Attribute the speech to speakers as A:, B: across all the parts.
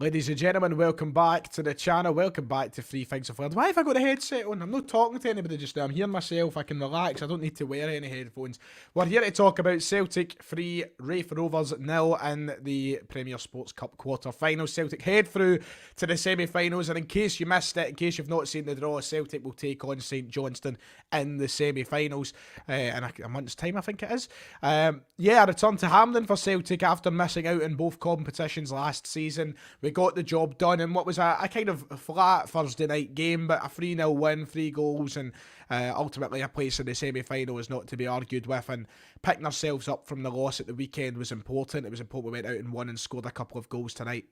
A: Ladies and gentlemen, welcome back to the channel. Welcome back to Three Things I've Learned. Why have I got the headset on? I'm not talking to anybody just now. I'm hearing myself. I can relax. I don't need to wear any headphones. We're here to talk about Celtic 3, Raith Rovers 0 in the Premier Sports Cup quarter-finals. Celtic head through to the semi-finals, and in case you missed it, in case you've not seen the draw, Celtic will take on St Johnstone in the semi-finals in a month's time, I think it is. A return to Hampden for Celtic after missing out in both competitions last season. We got the job done in what was a kind of flat Thursday night game, but a 3-0 win, 3 goals, and ultimately a place in the semi-final is not to be argued with, and picking ourselves up from the loss at the weekend was important. It was important we went out and won and scored a couple of goals tonight.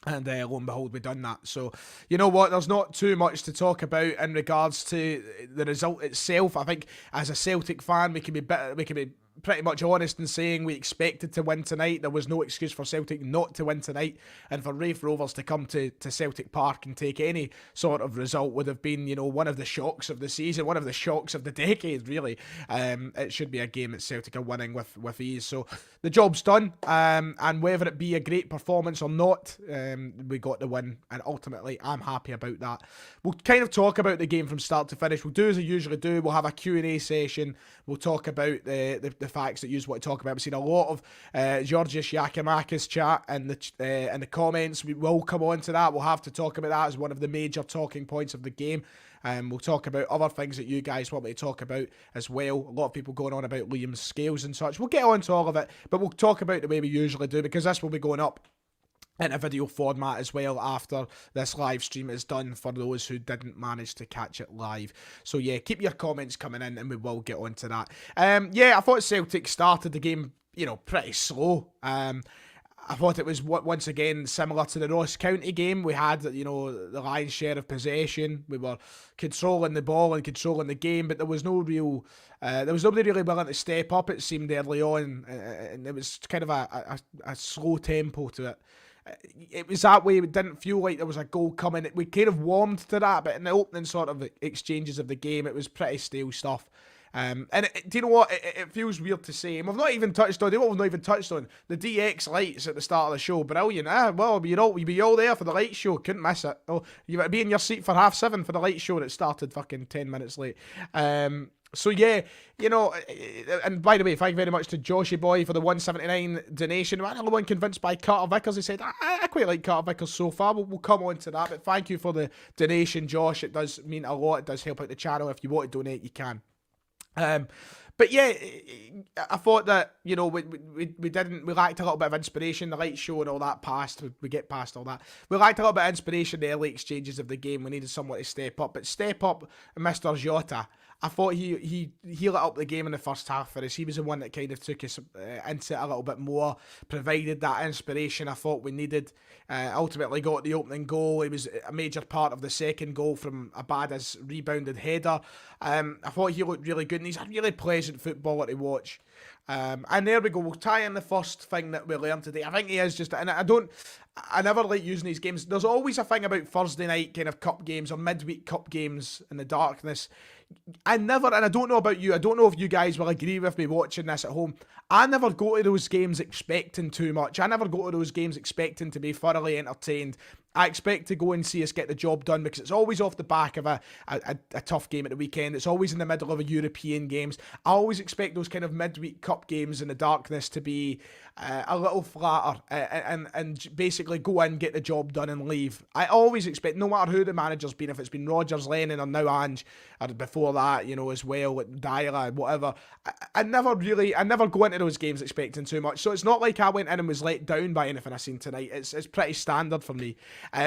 A: And lo and behold, we've done that. So, you know what, there's not too much to talk about in regards to the result itself. I think as a Celtic fan, we can be pretty much honest in saying we expected to win tonight. There was no excuse for Celtic not to win tonight, and for Raith Rovers to come to Celtic Park and take any sort of result would have been, you know, one of the shocks of the season, one of the shocks of the decade, really. It should be a game that Celtic are winning with ease. So the job's done, and whether it be a great performance or not, we got the win, and ultimately I'm happy about that. We'll kind of talk about the game from start to finish. We'll do as I usually do. We'll have a Q&A session. We'll talk about the facts that you want to talk about. We've seen a lot of Georgios Yakimakis chat in the comments. We will come on to that. We'll have to talk about that as one of the major talking points of the game. We'll talk about other things that you guys want me to talk about as well. A lot of people going on about Liam's scales and such. We'll get on to all of it, but we'll talk about the way we usually do, because this will be going up in a video format as well after this live stream is done, for those who didn't manage to catch it live. So yeah, keep your comments coming in and we will get on to that. I thought Celtic started the game, you know, pretty slow. I thought it was once again similar to the Ross County game. We had, you know, the lion's share of possession. We were controlling the ball and controlling the game, but there was no real, there was nobody really willing to step up, it seemed, early on, and it was kind of a slow tempo to it. It was that way. It didn't feel like there was a goal coming. We kind of warmed to that, but in the opening sort of exchanges of the game, it was pretty stale stuff. Do you know what? It feels weird to say. And we've not even touched on, we've not even touched on the DX lights at the start of the show. Brilliant. Well, you'd be all there for the light show. Couldn't miss it. Oh, you would be in your seat for 7:30 for the light show that started fucking 10 minutes late. So yeah, you know, and by the way, thank you very much to Joshy Boy for the 179 donation. I'm the one convinced by Carter Vickers. He said, I quite like Carter Vickers so far. We'll come on to that, but thank you for the donation, Josh. It does mean a lot. It does help out the channel. If you want to donate, you can. But yeah, I thought that, you know, we lacked a little bit of inspiration. The light show and all that passed. We get past all that. We lacked a little bit of inspiration in the early exchanges of the game. We needed someone to step up. But step up, Mr. Jota. I thought he lit up the game in the first half for us. He was the one that kind of took us into it a little bit more, provided that inspiration I thought we needed. Ultimately got the opening goal. He was a major part of the second goal from a bad as rebounded header. I thought he looked really good, and he's a really pleasant footballer to watch. And there we go. We'll tie in the first thing that we learned today. I think he is just, and I never like using these games. There's always a thing about Thursday night kind of cup games or midweek cup games in the darkness. And I don't know about you, I don't know if you guys will agree with me watching this at home. I never go to those games expecting too much. I never go to those games expecting to be thoroughly entertained. I expect to go and see us get the job done, because it's always off the back of a tough game at the weekend. It's always in the middle of a European games. I always expect those kind of midweek cup games in the darkness to be a little flatter and basically go in, get the job done and leave. I always expect, no matter who the manager's been, if it's been Rodgers, Lennon or now Ange, or before that, you know, as well, Dyer, whatever, I never go into those games expecting too much. So it's not like I went in and was let down by anything I seen tonight. It's pretty standard for me.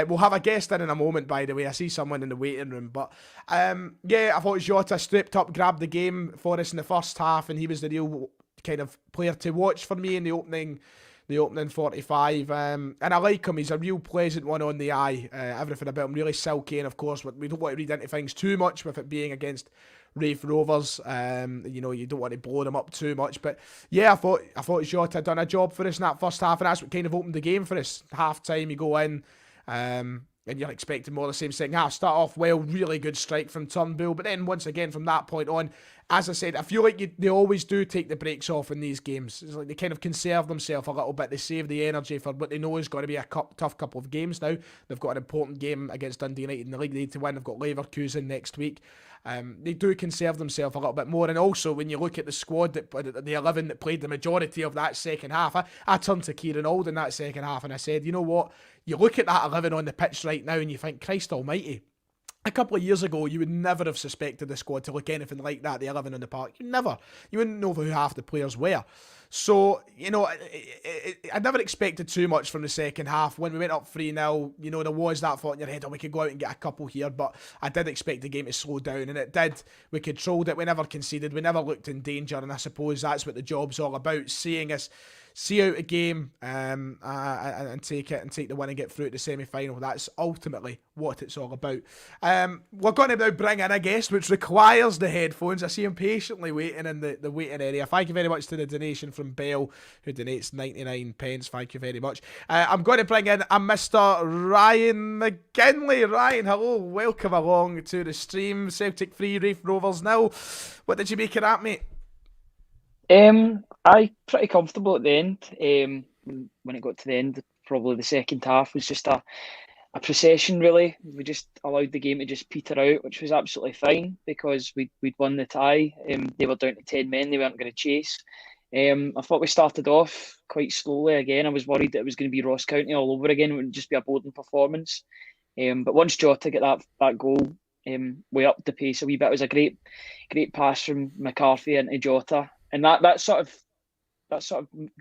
A: We'll have a guest in a moment, by the way. I see someone in the waiting room. But I thought Jota stepped up, grabbed the game for us in the first half, and he was the real kind of player to watch for me in the opening 45. And I like him. He's a real pleasant one on the eye. Everything about him really silky, and of course we don't want to read into things too much with it being against Raith Rovers. You know, you don't want to blow them up too much, but yeah, I thought Jota done a job for us in that first half, and that's what kind of opened the game for us. Half time, you go in, and and you're expecting more of the same second half. Start off well, really good strike from Turnbull, but then once again from that point on, as I said, I feel like they always do take the brakes off in these games. It's like they kind of conserve themselves a little bit. They save the energy for what they know is going to be a tough couple of games now. They've got an important game against Dundee United in the league they need to win. They've got Leverkusen next week. They do conserve themselves a little bit more. And also, when you look at the squad, the 11 that played the majority of that second half, I turned to Kieran Auld in that second half and I said, you know what? You look at that 11 on the pitch right now and you think, Christ almighty. A couple of years ago, you would never have suspected the squad to look anything like that, the 11 on the park. You wouldn't know who half the players were. So, I never expected too much from the second half. When we went up 3-0, there was that thought in your head, we could go out and get a couple here, but I did expect the game to slow down, and it did. We controlled it, we never conceded, we never looked in danger, and I suppose that's what the job's all about, seeing us see out a game and take the win and get through to the semi-final. That's ultimately what it's all about. We're going to now bring in a guest which requires the headphones. I see him patiently waiting in the waiting area. Thank you very much to the donation from Bell, who donates 99 pence. Thank you very much. I'm going to bring in a Mr. Ryan McGinley. Ryan, hello, welcome along to the stream. Celtic 3, Raith Rovers 0. What did you make of that, mate?
B: I pretty comfortable at the end. When it got to the end, probably the second half was just a procession, really. We just allowed the game to just peter out, which was absolutely fine because we'd won the tie. They were down to 10 men, they weren't going to chase. I thought we started off quite slowly again. I was worried that it was going to be Ross County all over again. It would just be a boring performance. But once Jota got that goal, we upped the pace a wee bit. It was a great pass from McCarthy into Jota. And that sort of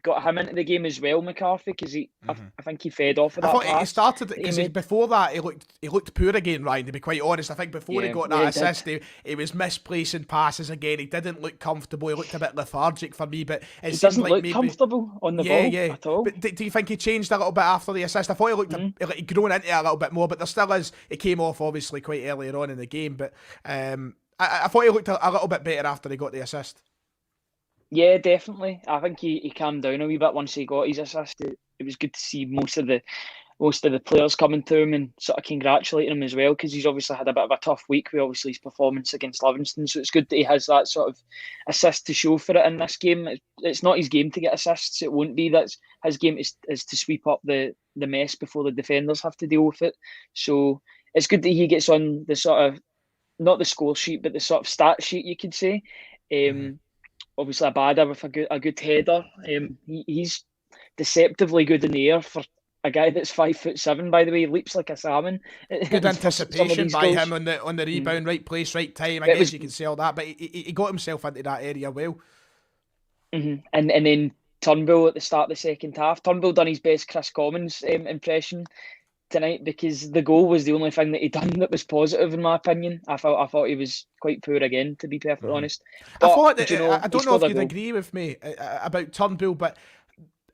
B: got him into the game as well, McCarthy, because I think he fed off of that.
A: I thought he started because before that he looked poor again, Ryan. To be quite honest, I think before he got that assist, he was misplacing passes again. He didn't look comfortable. He looked a bit lethargic for me. But
B: he doesn't look comfortable on the ball at all.
A: But do you think he changed a little bit after the assist? I thought he looked like he'd grown into it a little bit more. But there still is. It came off obviously quite earlier on in the game. But I thought he looked a little bit better after he got the assist.
B: Yeah, definitely. I think he calmed down a wee bit once he got his assist. It was good to see most of the players coming to him and sort of congratulating him as well, because he's obviously had a bit of a tough week with obviously his performance against Livingston. So it's good that he has that sort of assist to show for it in this game. It's not his game to get assists. It won't be. That's his game is to sweep up the mess before the defenders have to deal with it. So it's good that he gets on the sort of, not the score sheet, but the sort of stat sheet, you could say. Obviously, Abada with a good header. He's deceptively good in the air for a guy that's 5'7". By the way, he leaps like a salmon.
A: Good anticipation by him on the rebound, right place, right time. I guess you can say all that, but he got himself into that area well.
B: And then Turnbull at the start of the second half. Turnbull done his best Chris Commons impression tonight, because the goal was the only thing that he done that was positive, in my opinion. I thought he was quite poor again, to be perfectly honest. But,
A: I thought that, I don't know if you'd agree with me about Turnbull, but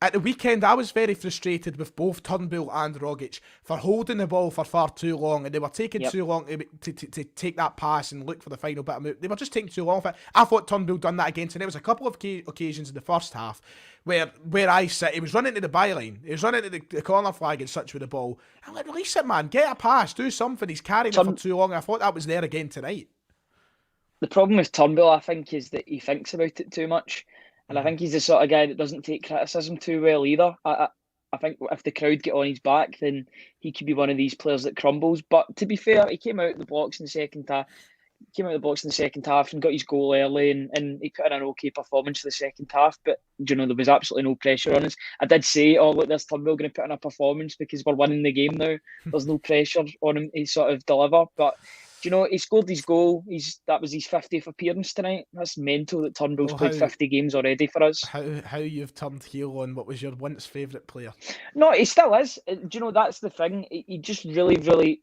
A: at the weekend I was very frustrated with both Turnbull and Rogic for holding the ball for far too long, and they were taking too long to take that pass and look for the final bit of move. They were just taking too long for it. I thought Turnbull done that again, and there was a couple of occasions in the first half where I sit, he was running to the byline, he was running to the corner flag and such with the ball. I'm like, release it, man, get a pass, do something. He's carrying it for too long. I thought that was there again tonight.
B: The problem with Turnbull, I think, is that he thinks about it too much. And I think he's the sort of guy that doesn't take criticism too well either. I think if the crowd get on his back, then he could be one of these players that crumbles. But to be fair, he came out of the box in the second half. And got his goal early, and he put in an okay performance for the second half. But there was absolutely no pressure on us. I did say, look, there's Turnbull going to put in a performance because we're winning the game now. There's no pressure on him to sort of deliver. But he scored his goal. That was his 50th appearance tonight. That's mental that Turnbull's played 50 games already for us.
A: How you've turned heel on what was your once favourite player?
B: No, he still is. That's the thing. He just really, really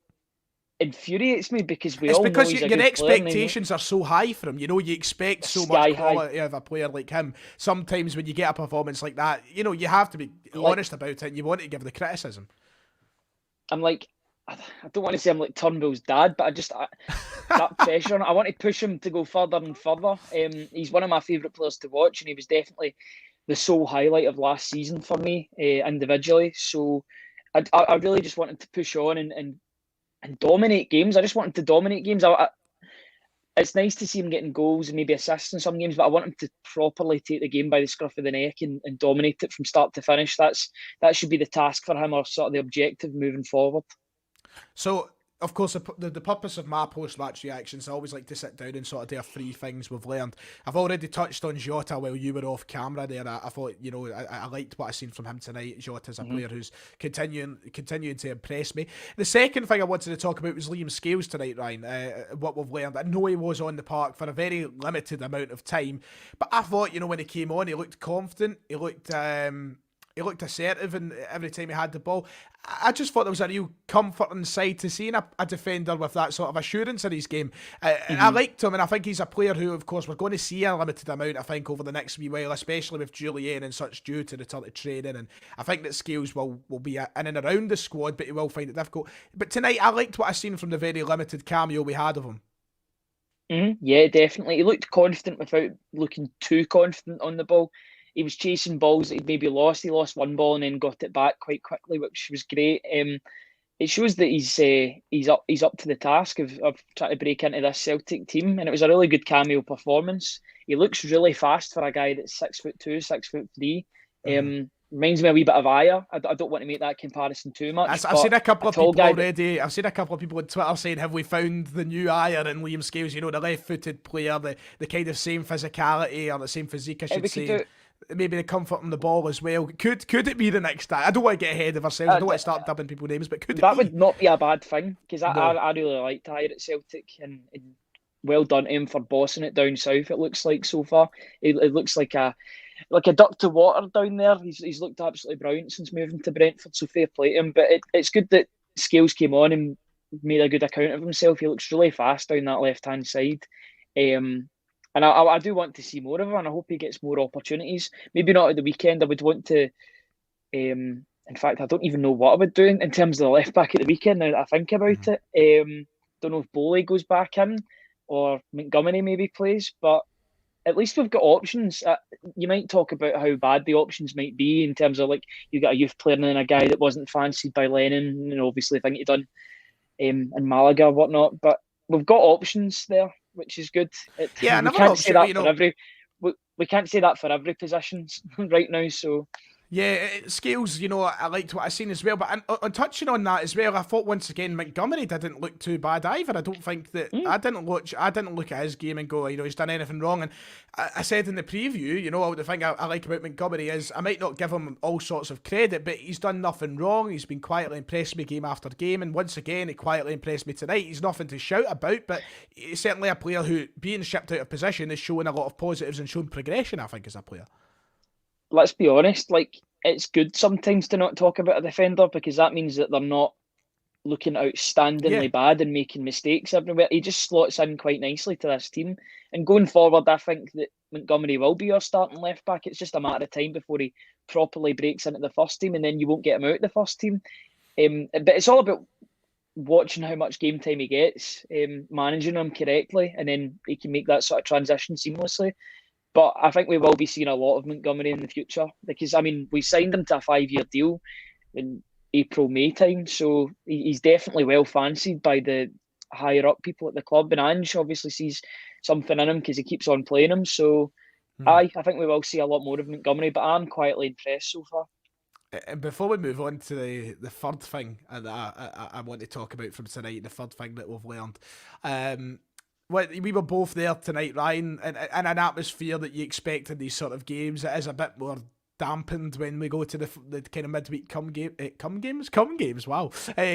B: infuriates me, because your
A: expectations are so high from him. You expect so much quality of a player like him. Sometimes when you get a performance like that, you have to be honest about it, and you want to give the criticism.
B: I'm like, I don't want to say I'm like Turnbull's dad, but that pressure, I want to push him to go further and further. He's one of my favourite players to watch, and he was definitely the sole highlight of last season for me individually. So I really just wanted to push on and and dominate games. I just want him to dominate games. It's nice to see him getting goals and maybe assists in some games, but I want him to properly take the game by the scruff of the neck and dominate it from start to finish. That should be the task for him, or sort of the objective moving forward.
A: So, of course, the purpose of my post-match reactions, I always like to sit down and sort of do 3 things we've learned. I've already touched on Jota while you were off camera there. I thought, I liked what I seen from him tonight. Jota's a player who's continuing to impress me. The second thing I wanted to talk about was Liam Scales tonight, Ryan. What we've learned. I know he was on the park for a very limited amount of time, but I thought, when he came on, he looked confident. He looked assertive, and every time he had the ball, I just thought there was a real comforting side to seeing a defender with that sort of assurance in his game. I liked him, and I think he's a player who, of course, we're going to see a limited amount, I think, over the next wee while, especially with Julian and such due to return to training. And I think that Scales will be in and around the squad, but he will find it difficult. But tonight, I liked what I seen from the very limited cameo we had of him.
B: Yeah, definitely. He looked confident without looking too confident on the ball. He was chasing balls that he'd maybe lost. He lost one ball and then got it back quite quickly, which was great. It shows that he's up to the task of trying to break into this Celtic team, and it was a really good cameo performance. He looks really fast for a guy that's 6'2", 6'3". Reminds me a wee bit of Aya. I don't want to make that comparison too much.
A: I've seen a couple of people already. I've seen a couple of people on Twitter saying, "Have we found the new Aya in Liam Scales? The left-footed player, the kind of same physicality or the same physique, I should say." Maybe the comfort on the ball as well. Could it be the next guy? I don't want to get ahead of ourselves. I don't want to start dubbing people names, but could it be?
B: That would not be a bad thing, because I really liked Aya at Celtic, and well done to him for bossing it down south. It looks like so far, it looks like a duck to water down there. He's looked absolutely brilliant since moving to Brentford. So fair play to him. But it's good that Scales came on and made a good account of himself. He looks really fast down that left hand side. And I do want to see more of him, and I hope he gets more opportunities. Maybe not at the weekend. I would want to. In fact, I don't even know what I would do in terms of the left back at the weekend. Now that I think about it, don't know if Bowley goes back in or Montgomery maybe plays, but at least we've got options. You might talk about how bad the options might be in terms of, like, you got a youth player and then a guy that wasn't fancied by Lennon, and obviously I think he done in Malaga or whatnot. But we've got options there, which is good. We can't say that for every position right now. So
A: yeah, Scales, I liked what I seen as well. But on touching on that as well, I thought once again Montgomery didn't look too bad either. I don't think that I didn't look at his game and go, he's done anything wrong. And I said in the preview, the thing I like about Montgomery is I might not give him all sorts of credit, but he's done nothing wrong. He's been quietly impressed me game after game, and once again he quietly impressed me tonight. He's nothing to shout about, but he's certainly a player who, being shipped out of position, is showing a lot of positives and showing progression, I think, as a player.
B: Let's be honest, it's good sometimes to not talk about a defender, because that means that they're not looking outstandingly bad and making mistakes everywhere. He just slots in quite nicely to this team. And going forward, I think that Montgomery will be your starting left back. It's just a matter of time before he properly breaks into the first team, and then you won't get him out of the first team. But it's all about watching how much game time he gets, managing him correctly, and then he can make that sort of transition seamlessly. But I think we will be seeing a lot of Montgomery in the future, because, we signed him to a 5-year deal in April, May time. So he's definitely well fancied by the higher up people at the club. And Ange obviously sees something in him because he keeps on playing him. So I think we will see a lot more of Montgomery, but I'm quietly impressed so far.
A: And before we move on to the third thing that I want to talk about from tonight, the third thing that we've learned, we were both there tonight, Ryan, in an atmosphere that you expect in these sort of games. It is a bit more dampened when we go to the kind of midweek cup games. Wow,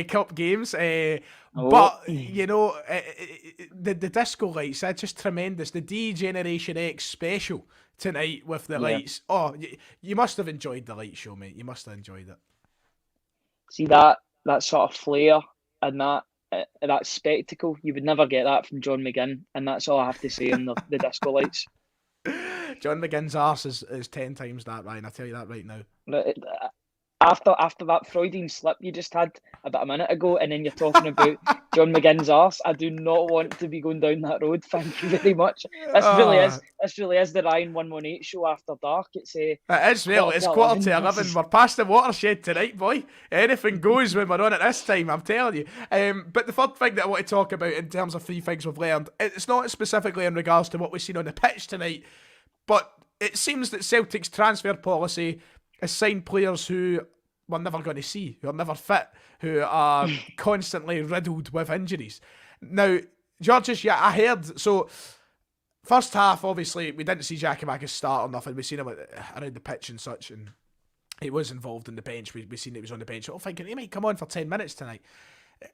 A: cup games. But the disco lights, that's just tremendous. The D Generation X special tonight with the lights. Oh, you must have enjoyed the light show, mate. You must have enjoyed it.
B: See that sort of flair and that spectacle, you would never get that from John McGinn, and that's all I have to say on the disco lights.
A: John McGinn's arse is 10 times that, Ryan. I tell you that right now.
B: after that Freudian slip you just had about a minute ago, and then you're talking about John McGinn's arse. I do not want to be going down that road. Thank you very much.
A: Uh,
B: This really is the Ryan 118 show after dark. It's a
A: it is real.
B: quarter
A: It's
B: to
A: quarter
B: 11.
A: to 11. We're past the watershed tonight, boy. Anything goes when we're on at this time, I'm telling you. But the third thing that I want to talk about in terms of 3 things we've learned, it's not specifically in regards to what we've seen on the pitch tonight, but it seems that Celtic's transfer policy has signed players who we're never going to see, who are never fit, who are constantly riddled with injuries. Now, Georges, yeah, I heard, so first half, obviously, we didn't see Giakoumakis start or nothing. We seen him around the pitch and such, and he was involved in the bench. We seen he was on the bench. I'm thinking he might come on for 10 minutes tonight.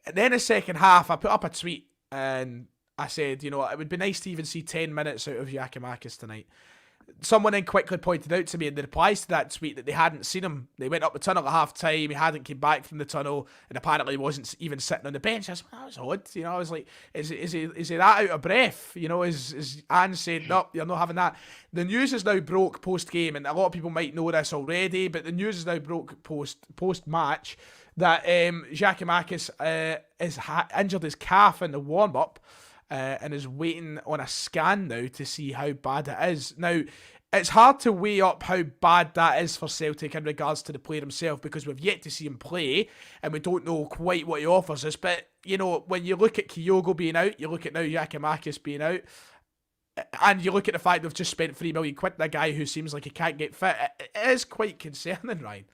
A: And then the second half, I put up a tweet and I said, you know, it would be nice to even see 10 minutes out of Giakoumakis tonight. Someone then quickly pointed out to me in the replies to that tweet that they hadn't seen him. They went up the tunnel at half time, he hadn't came back from the tunnel, and apparently wasn't even sitting on the bench. I said, well, that was odd. You know, I was like, is he that out of breath? You know, is Anne saying, no, you're not having that. The news is now broke post-game, and a lot of people might know this already, but the news is now broke post-match that Giakoumakis is injured his calf in the warm-up, and is waiting on a scan now to see how bad it is. Now, it's hard to weigh up how bad that is for Celtic in regards to the player himself, because we've yet to see him play and we don't know quite what he offers us. But, you know, when you look at Kyogo being out, you look at now Giakoumakis being out, and you look at the fact they've just spent £3 million on a guy who seems like he can't get fit, it is quite concerning, Ryan.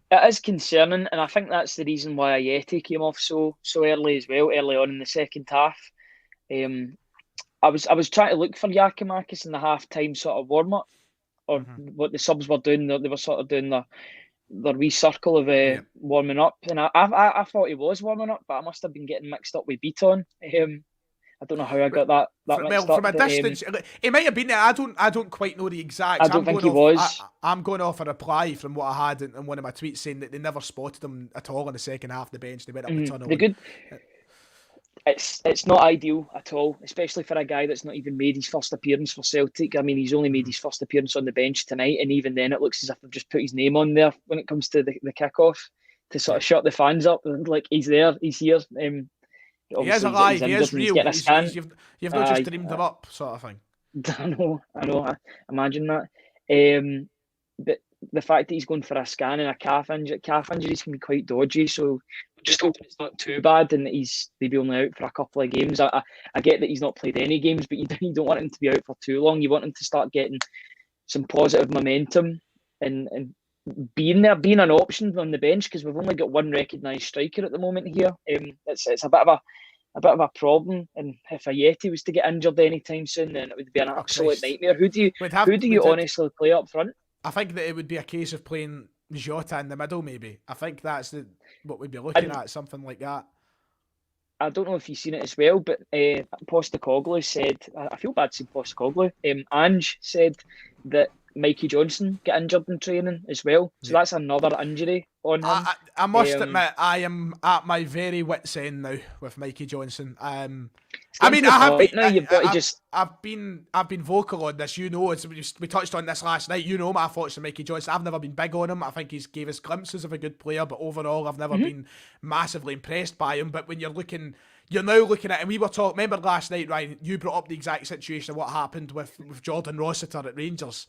B: It is concerning, and I think that's the reason why Ayeti came off so early as well, early on in the second half. I was trying to look for Giakoumakis in the half-time sort of warm-up, or what the subs were doing. They were sort of doing their wee circle of warming up, and I thought he was warming up, but I must have been getting mixed up with Beaton. I don't know how I got that mixed up.
A: From a distance, it might have been there. I don't quite know the exact.
B: I don't think he was.
A: I'm going off a reply from what I had in one of my tweets saying that they never spotted him at all in the second half of the bench. They went up the tunnel.
B: It's not ideal at all, especially for a guy that's not even made his first appearance for Celtic. I mean, he's only made his first appearance on the bench tonight, and even then it looks as if they've just put his name on there when it comes to the kick-off to sort of shut the fans up. Like, he's there, he's here.
A: He is alive, he is real. You've not just dreamed him up, sort of thing.
B: I know. I imagine that. But the fact that he's going for a scan and calf injuries can be quite dodgy. So just hoping it's not too bad and that he's maybe only out for a couple of games. I get that he's not played any games, but you don't want him to be out for too long. You want him to start getting some positive momentum and being there, being an option on the bench, because we've only got one recognised striker at the moment here. It's a bit of a problem, and if Ayeti was to get injured anytime soon, then it would be an absolute nightmare. Who do you honestly play up front?
A: I think that it would be a case of playing Jota in the middle, maybe. I think that's what we'd be looking at, something like that.
B: I don't know if you've seen it as well, but Postecoglou said, I feel bad saying Postecoglou, Ange said that Mikey Johnson got injured in training as well. So that's another injury on him.
A: I must admit, I am at my very wit's end now with Mikey Johnson. I mean, I've been vocal on this. You know, we touched on this last night. You know my thoughts on Mikey Johnson. I've never been big on him. I think he's gave us glimpses of a good player, but overall, I've never been massively impressed by him. But when you're now looking at, and we were talking. Remember last night, Ryan? You brought up the exact situation of what happened with Jordan Rossiter at Rangers.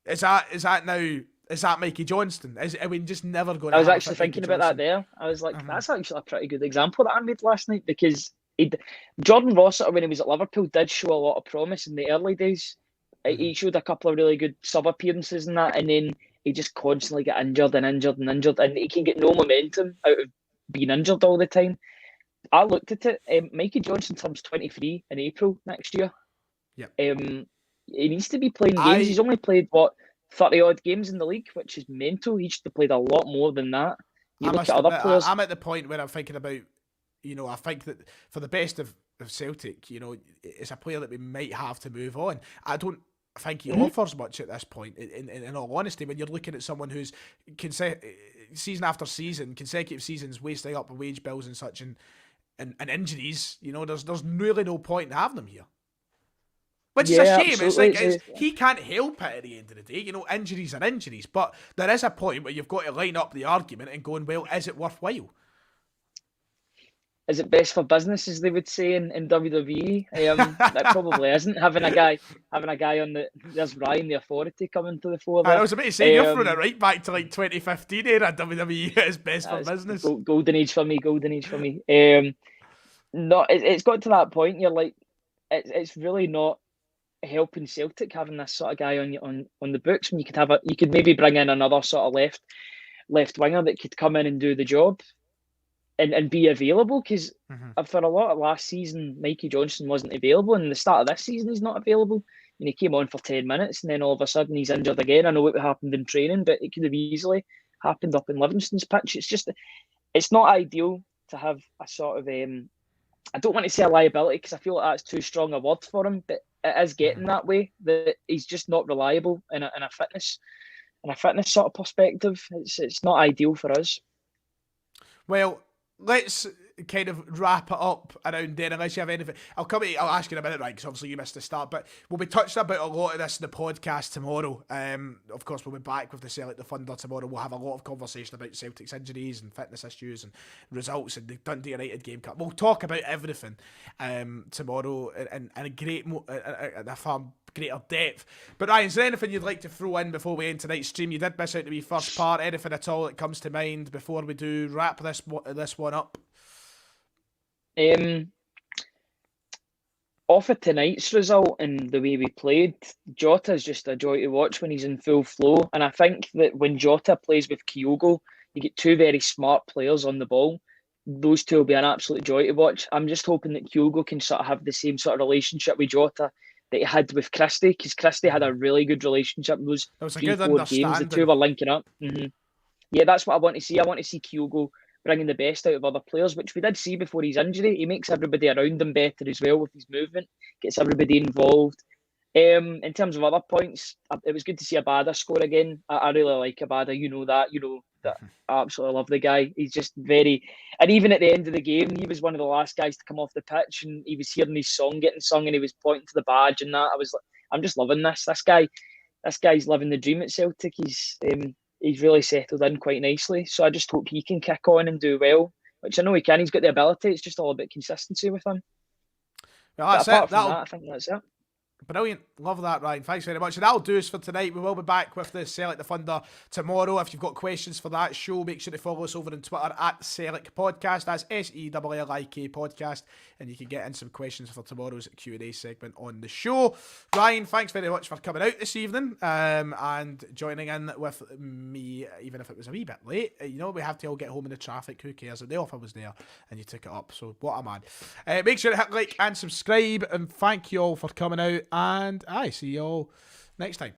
A: Is that Mikey Johnston? Are we just never going to...
B: I was actually thinking about that there. I was like, that's actually a pretty good example that I made last night, because Jordan Rossiter, when he was at Liverpool, did show a lot of promise in the early days. He showed a couple of really good sub-appearances and that, and then he just constantly got injured, and he can get no momentum out of being injured all the time. I looked at it. Mikey Johnson turns 23 in April next year.
A: Yeah.
B: He needs to be playing games. He's only played, 30-odd games in the league, which is mental. He should have played a lot more than that.
A: I'm at the point where I'm thinking about, I think that for the best of Celtic, it's a player that we might have to move on. I don't think he offers much at this point, in all honesty, when you're looking at someone who's season after season, consecutive seasons, wasting up wage bills and such, and injuries. There's really no point in having him here. Which is a
B: Yeah,
A: shame. It's
B: absolutely.
A: like he can't help it at the end of the day. You know, injuries are injuries. But there is a point where you've got to line up the argument and going, well, is it worthwhile?
B: Is it best for business, as they would say in WWE? That probably isn't. Having a guy on there's Ryan, the authority, coming to the fore
A: I
B: there.
A: was about to say, you're throwing it right back to like 2015 era WWE is best for
B: It's
A: business.
B: golden age for me. Golden age for me. No, it's got to that point. You're like, it's really not helping Celtic having this sort of guy on the books. When you could maybe bring in another sort of left winger that could come in and do the job and be available, because for a lot of last season, Mikey Johnson wasn't available, and the start of this season he's not available. And he came on for 10 minutes, and then all of a sudden he's injured again. I know what happened in training, but it could have easily happened up in Livingston's pitch. It's not ideal to have a sort of I don't want to say a liability, because I feel like that's too strong a word for him, but it is getting that way, that he's just not reliable in a fitness sort of perspective. It's not ideal for us.
A: Well, let's kind of wrap it up around there, unless you have anything. I'll ask you in a minute, right, because obviously you missed the start, but we'll be touching about a lot of this in the podcast tomorrow. Of course, we'll be back with the Celtic the Thunder tomorrow. We'll have a lot of conversation about Celtic's injuries and fitness issues and results and the Dundee United game cut. We'll talk about everything tomorrow in a far greater depth. But Ryan, is there anything you'd like to throw in before we end tonight's stream? You did miss out the wee first part. Anything at all that comes to mind before we do wrap this one up?
B: Off of tonight's result and the way we played, Jota is just a joy to watch when he's in full flow. And I think that when Jota plays with Kyogo, you get two very smart players on the ball. Those two will be an absolute joy to watch. I'm just hoping that Kyogo can sort of have the same sort of relationship with Jota that he had with Christie, because Christie had a really good relationship in those 3-4 games. The two were linking up. Yeah, that's what I want to see. I want to see Kyogo bringing the best out of other players, which we did see before his injury. He makes everybody around him better as well with his movement, gets everybody involved. In terms of other points, it was good to see Abada score again. I really like Abada. You know that. I absolutely love the guy. He's just very... And even at the end of the game, he was one of the last guys to come off the pitch, and he was hearing his song getting sung, and he was pointing to the badge and that. I was like, I'm just loving this. This guy's living the dream at Celtic. He's really settled in quite nicely. So I just hope he can kick on and do well, which I know he can. He's got the ability. It's just all about consistency with him.
A: Well, that's
B: apart from that, I think that's it.
A: Brilliant. Love that, Ryan. Thanks very much. And that'll do us for tonight. We will be back with the Celtic the Thunder tomorrow. If you've got questions for that show, make sure to follow us over on Twitter at Celtic Podcast. That's SELLIK Podcast. And you can get in some questions for tomorrow's Q&A segment on the show. Ryan, thanks very much for coming out this evening and joining in with me, even if it was a wee bit late. We have to all get home in the traffic. Who cares? The offer was there and you took it up. So what a man. Make sure to hit like and subscribe. And thank you all for coming out. And I see you all next time.